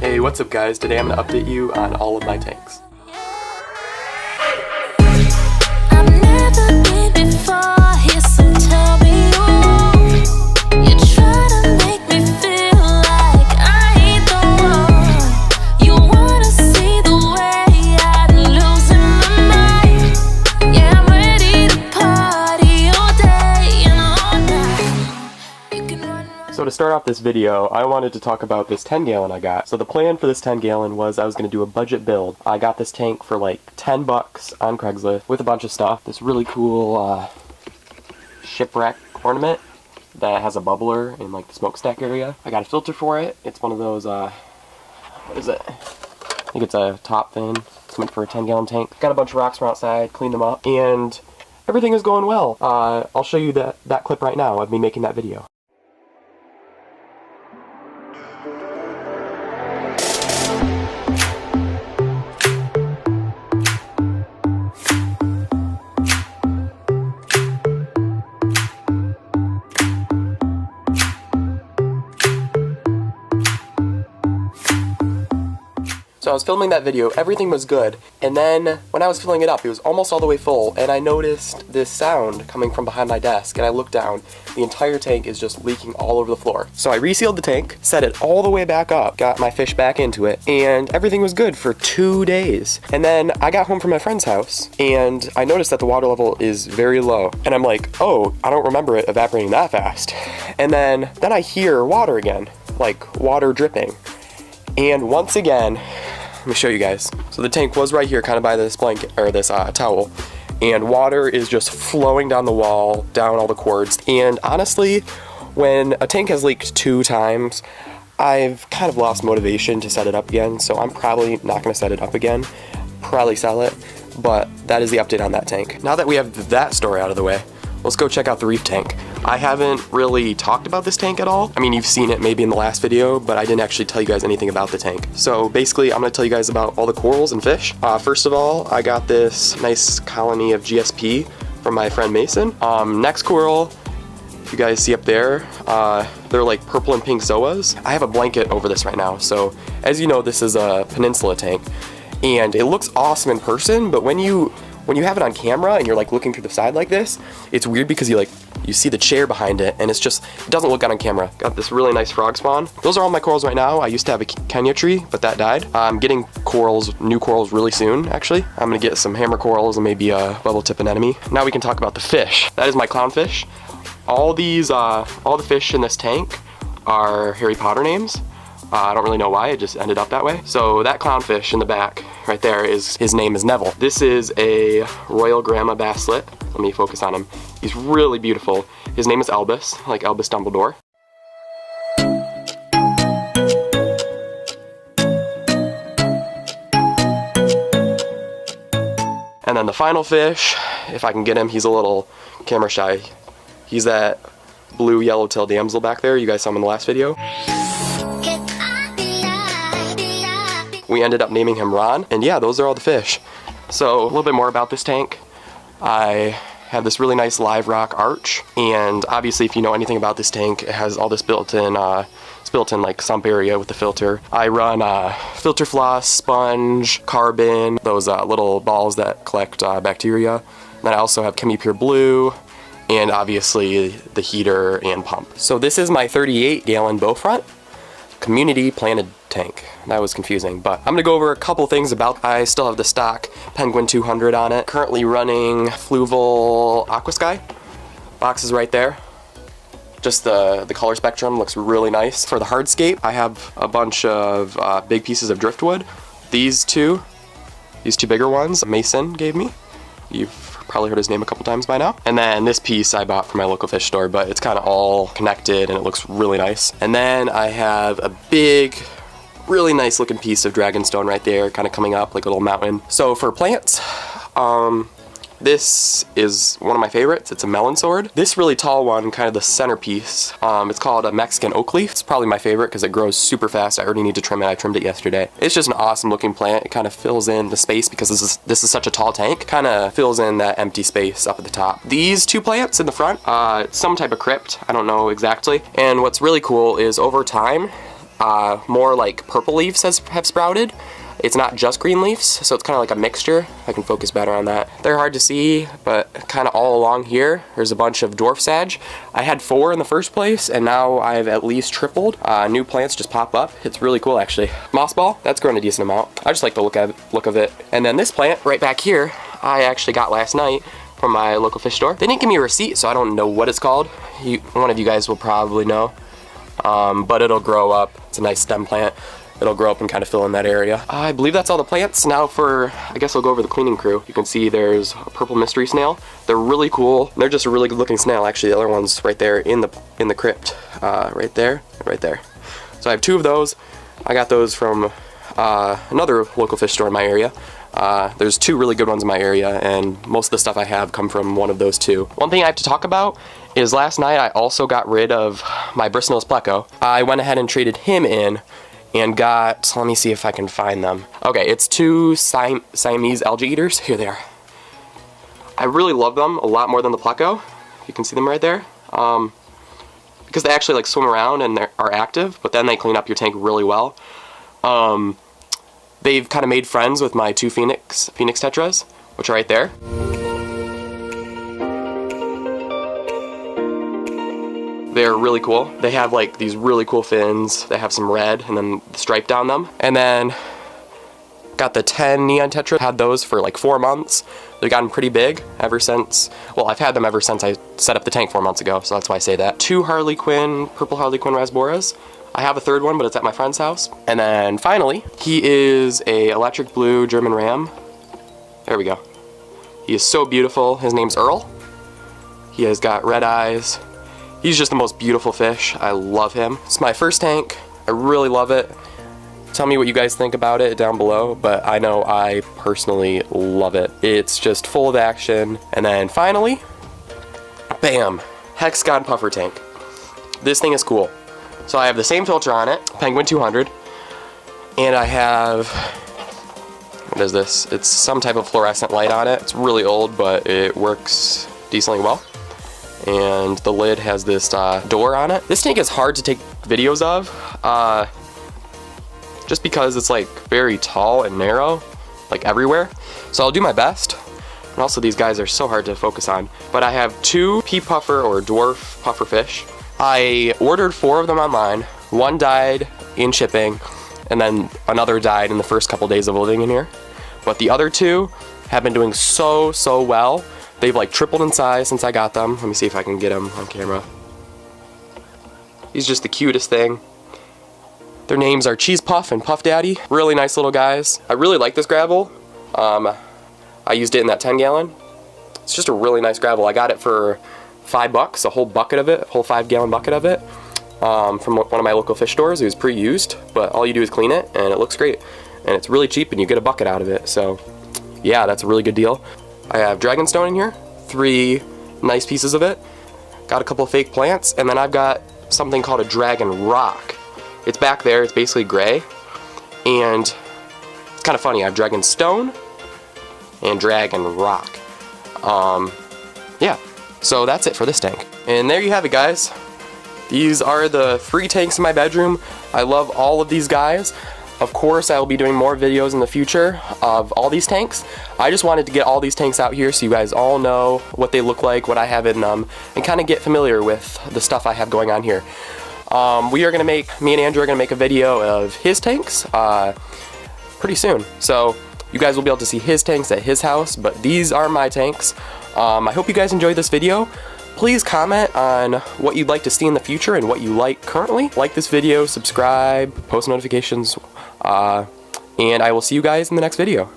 Hey, what's up guys? Today I'm going to update you on all of my tanks. I've never been before here, so tell me you try to make me feel like I ain't the one. You wanna see the way I'm losing my mind. Yeah, I'm ready to party all day and all night. You can run. So to start off this video, I wanted to talk about this 10-gallon I got. So the plan for this 10-gallon was I was going to do a budget build. I got this tank for like 10 bucks on Craigslist with a bunch of stuff. This really cool shipwreck ornament that has a bubbler in like the smokestack area. I got a filter for it. It's one of those, what is it? I think it's a top fin. It's meant for a 10-gallon tank. Got a bunch of rocks from outside, cleaned them up, and everything is going well. I'll show you that clip right now of me making that video. So I was filming that video, everything was good, and then when I was filling it up, it was almost all the way full, and I noticed this sound coming from behind my desk, and I looked down, the entire tank is just leaking all over the floor. So I resealed the tank, set it all the way back up, got my fish back into it, and everything was good for 2 days. And then I got home from my friend's house, and I noticed that the water level is very low, and I'm like, oh, I don't remember it evaporating that fast. And then I hear water again, like water dripping. And once again, let me show you guys. So the tank was right here, kind of by this blanket, or this towel, and water is just flowing down the wall, down all the cords. And honestly, when a tank has leaked 2 times, I've kind of lost motivation to set it up again, so I'm probably not gonna set it up again, probably sell it, but that is the update on that tank. Now that we have that story out of the way, let's go check out the reef tank. I haven't really talked about this tank at all. I mean, you've seen it maybe in the last video, but I didn't actually tell you guys anything about the tank. So basically, I'm gonna tell you guys about all the corals and fish. First of all, I got this nice colony of GSP from my friend Mason. Next coral, you guys see up there, they're like purple and pink zoas. I have a blanket over this right now. So as you know, this is a peninsula tank, and it looks awesome in person, but when you have it on camera and you're like looking through the side like this, it's weird because you see the chair behind it, and it doesn't look good on camera. Got this really nice frog spawn. Those are all my corals right now. I used to have a Kenya tree, but that died. I'm getting new corals really soon, actually. I'm gonna get some hammer corals and maybe a bubble tip anemone. Now we can talk about the fish. That is my clownfish. All the fish in this tank are Harry Potter names. I don't really know why, it just ended up that way. So that clownfish in the back, right there, his name is Neville. This is a Royal Grandma Basslet. Let me focus on him. He's really beautiful. His name is Albus, like Albus Dumbledore. And then the final fish, if I can get him, he's a little camera shy. He's that blue yellowtail damsel back there. You guys saw him in the last video. We ended up naming him Ron, and yeah, those are all the fish. So a little bit more about this tank. I have this really nice live rock arch, and obviously if you know anything about this tank, it has all this built-in like sump area with the filter. I run filter floss, sponge, carbon, those little balls that collect bacteria. And then I also have ChemiPure Blue, and obviously the heater and pump. So this is my 38-gallon Beaufront community planted tank. That was confusing, but I'm gonna go over a couple things about. I still have the stock Penguin 200 on it. Currently running Fluval Aquasky. Box is right there. Just the color spectrum looks really nice. For the hardscape, I have a bunch of big pieces of driftwood. These two bigger ones, Mason gave me. You've probably heard his name a couple times by now. And then this piece I bought from my local fish store, but it's kind of all connected and it looks really nice. And then I have a big, really nice looking piece of dragonstone right there, kind of coming up like a little mountain. So for plants, this is one of my favorites. It's a melon sword. This really tall one, kind of the centerpiece, it's called a Mexican oak leaf. It's probably my favorite because it grows super fast. I already need to trim it. I trimmed it yesterday. It's just an awesome looking plant. It kind of fills in the space because this is such a tall tank. Kind of fills in that empty space up at the top. These two plants in the front, it's some type of crypt. I don't know exactly. And what's really cool is over time, more like purple leaves have sprouted. It's not just green leaves, so it's kind of like a mixture. I can focus better on that. They're hard to see, but kind of all along here, there's a bunch of dwarf sage. I had 4 in the first place, and now I've at least tripled. New plants just pop up. It's really cool, actually. Moss ball, that's growing a decent amount. I just like the look of it. And then this plant right back here, I actually got last night from my local fish store. They didn't give me a receipt, so I don't know what it's called. One of you guys will probably know, but it'll grow up. It's a nice stem plant. It'll grow up and kind of fill in that area. I believe that's all the plants. Now I guess I'll go over the cleaning crew. You can see there's a purple mystery snail. They're really cool. They're just a really good looking snail. Actually, the other one's right there in the crypt. Right there, right there. So I have 2 of those. I got those from another local fish store in my area. There's 2 really good ones in my area, and most of the stuff I have come from one of those 2. One thing I have to talk about is last night I also got rid of my bristlenose pleco. I went ahead and traded him in and got, let me see if I can find them. Okay, it's 2 Siamese algae eaters. Here they are. I really love them a lot more than the pleco. You can see them right there. Because they actually like swim around and are active, but then they clean up your tank really well. They've kind of made friends with my 2 Phoenix tetras, which are right there. They're really cool. They have like these really cool fins. They have some red and then the stripe down them. And then got the 10 neon tetra. Had those for like 4 months. They've gotten pretty big ever since. Well, I've had them ever since I set up the tank 4 months ago, so that's why I say that. 2 Harlequin, purple Harlequin rasboras. I have a 3rd one, but it's at my friend's house. And then finally, he is a electric blue German ram. There we go. He is so beautiful. His name's Earl. He has got red eyes. He's just the most beautiful fish. I love him. It's my first tank. I really love it. Tell me what you guys think about it down below, but I know I personally love it. It's just full of action. And then finally, bam, Hexagon puffer tank. This thing is cool. So I have the same filter on it, Penguin 200, and I have, what is this? It's some type of fluorescent light on it. It's really old, but it works decently well. And the lid has this door on it. This tank is hard to take videos of, just because it's like very tall and narrow, like everywhere. So I'll do my best. And also these guys are so hard to focus on. But I have 2 pea puffer or dwarf puffer fish. I ordered 4 of them online. 1 died in shipping, and then another died in the first couple days of living in here. But the other 2 have been doing so well. They've like tripled in size since I got them. Let me see if I can get them on camera. He's just the cutest thing. Their names are Cheese Puff and Puff Daddy. Really nice little guys. I really like this gravel. I used it in that 10 gallon. It's just a really nice gravel. I got it for $5, a whole bucket of it, a whole 5-gallon bucket of it, from one of my local fish stores. It was pre-used, but all you do is clean it, and it looks great. And it's really cheap, and you get a bucket out of it. So, yeah, that's a really good deal. I have Dragonstone in here, 3 nice pieces of it. Got a couple of fake plants, and then I've got something called a Dragon Rock. It's back there. It's basically gray, and it's kind of funny. I have Dragonstone and Dragon Rock. Yeah. So that's it for this tank. And there you have it, guys. These are the 3 tanks in my bedroom. I love all of these guys. Of course, I will be doing more videos in the future of all these tanks. I just wanted to get all these tanks out here so you guys all know what they look like, what I have in them, and kind of get familiar with the stuff I have going on here. Me and Andrew are gonna make a video of his tanks pretty soon. So you guys will be able to see his tanks at his house, but these are my tanks. I hope you guys enjoyed this video. Please comment on what you'd like to see in the future and what you like currently. Like this video, subscribe, post notifications, and I will see you guys in the next video.